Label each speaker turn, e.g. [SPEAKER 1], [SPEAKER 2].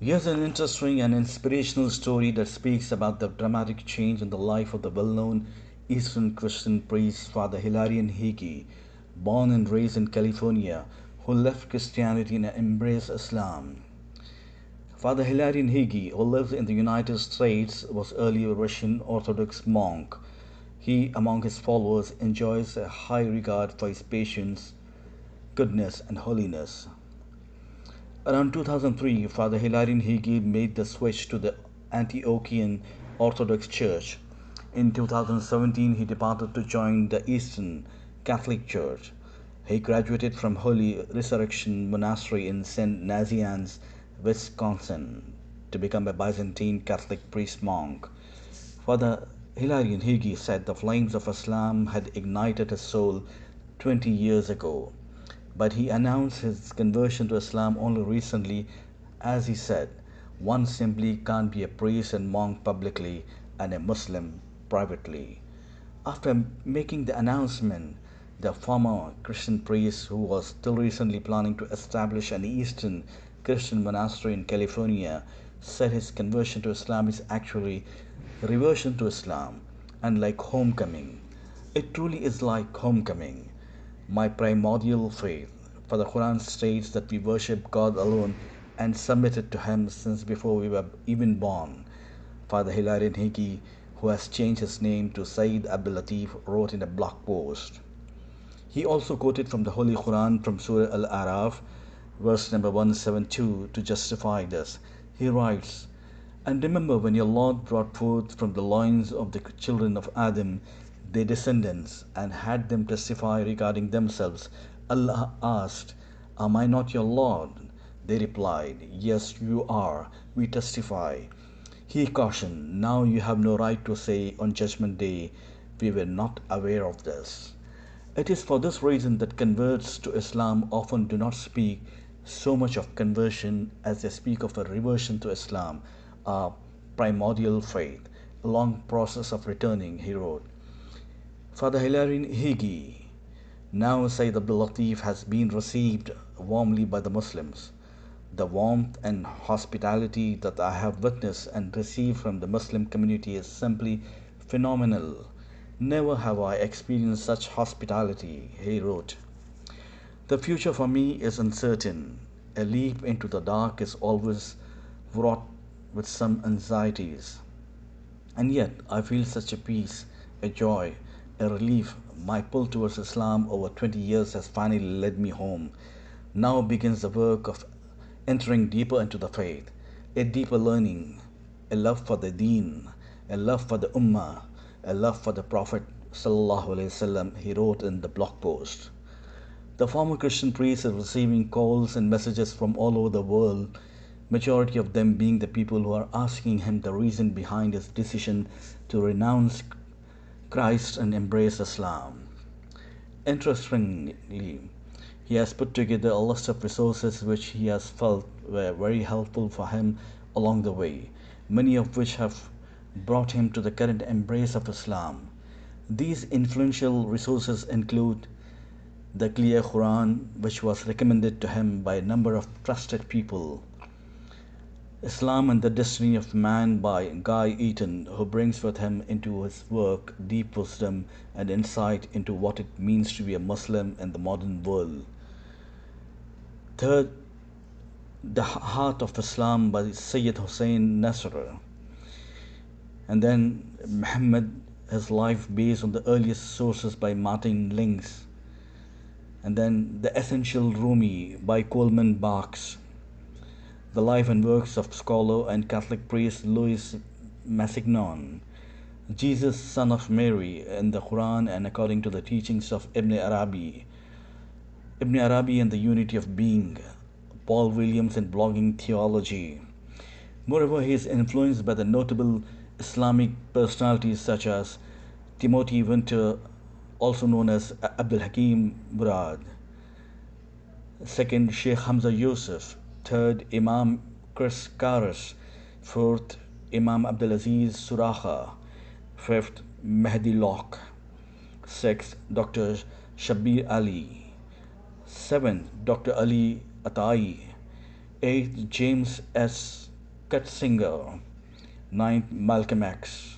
[SPEAKER 1] Here's an interesting and inspirational story that speaks about the dramatic change in the life of the well known Eastern Christian priest Father Hilarion Higi, born and raised in California, who left Christianity and embraced Islam. Father Hilarion Higi, who lives in the United States, was earlier a Russian Orthodox monk. He, among his followers, enjoys a high regard for his patience, goodness, and holiness. Around 2003, Father Hilarion Higi made the switch to the Antiochian Orthodox Church. In 2017, he departed to join the Eastern Catholic Church. He graduated from Holy Resurrection Monastery in St. Nazianz, Wisconsin, to become a Byzantine Catholic priest monk. Father Hilarion Higi said the flames of Islam had ignited his soul 20 years ago, but he announced his conversion to Islam only recently. As he said, one simply can't be a priest and monk publicly and a Muslim privately. After making the announcement, the former Christian priest, who was still recently planning to establish an Eastern Christian monastery in California, said his conversion to Islam is actually reversion to Islam, and like homecoming. It truly is like homecoming. My primordial faith, for the Quran states that we worship God alone and submitted to Him since before we were even born. Father Hilarion Higi, who has changed his name to Sayyid Abdul Latif, wrote in a blog post. He also quoted from the Holy Quran from Surah Al Araf, verse number 172, to justify this. He writes, "And remember when your Lord brought forth from the loins of the children of Adam their descendants, and had them testify regarding themselves. Allah asked, Am I not your Lord? They replied, Yes, you are. We testify. He cautioned, Now you have no right to say on Judgment Day, We were not aware of this. It is for this reason that converts to Islam often do not speak so much of conversion as they speak of a reversion to Islam, a primordial faith, a long process of returning," he wrote. Father Hilarion Higi, now Sayyid Abdul Latif, has been received warmly by the Muslims. The warmth and hospitality that I have witnessed and received from the Muslim community is simply phenomenal. Never have I experienced such hospitality, he wrote. The future for me is uncertain. A leap into the dark is always fraught with some anxieties. And yet I feel such a peace, a joy, a relief. My pull towards Islam over 20 years has finally led me home. Now begins the work of entering deeper into the faith, a deeper learning, a love for the deen, a love for the ummah, a love for the Prophet sallallahu alaihi wasallam, he wrote in the blog post. The former Christian priest is receiving calls and messages from all over the world, majority of them being the people who are asking him the reason behind his decision to renounce Christ and embrace Islam. Interestingly, he has put together a list of resources which he has felt were very helpful for him along the way, many of which have brought him to the current embrace of Islam. These influential resources include the clear Quran, which was recommended to him by a number of trusted people, Islam and the Destiny of Man by Guy Eaton, who brings with him into his work deep wisdom and insight into what it means to be a Muslim in the modern world. Third, The Heart of Islam by Sayyid Hussein Nasr. And then Muhammad, his life based on the earliest sources by Martin Links. And then The Essential Rumi by Coleman Barks. The life and works of scholar and Catholic priest Louis Massignon. Jesus, Son of Mary, in the Quran and according to the teachings of Ibn Arabi. Ibn Arabi and the Unity of Being. Paul Williams in blogging theology. Moreover, he is influenced by the notable Islamic personalities such as Timothy Winter, also known as Abdul Hakim Murad. Second, Sheikh Hamza Yusuf. Third, Imam Chris Karas. Fourth, Imam Abdulaziz Suraha. Fifth, Mehdi Locke. Sixth, Dr. Shabir Ali. Seventh, Dr. Ali Atai. Eighth, James S. Cut Singer. Ninth, Malcolm X.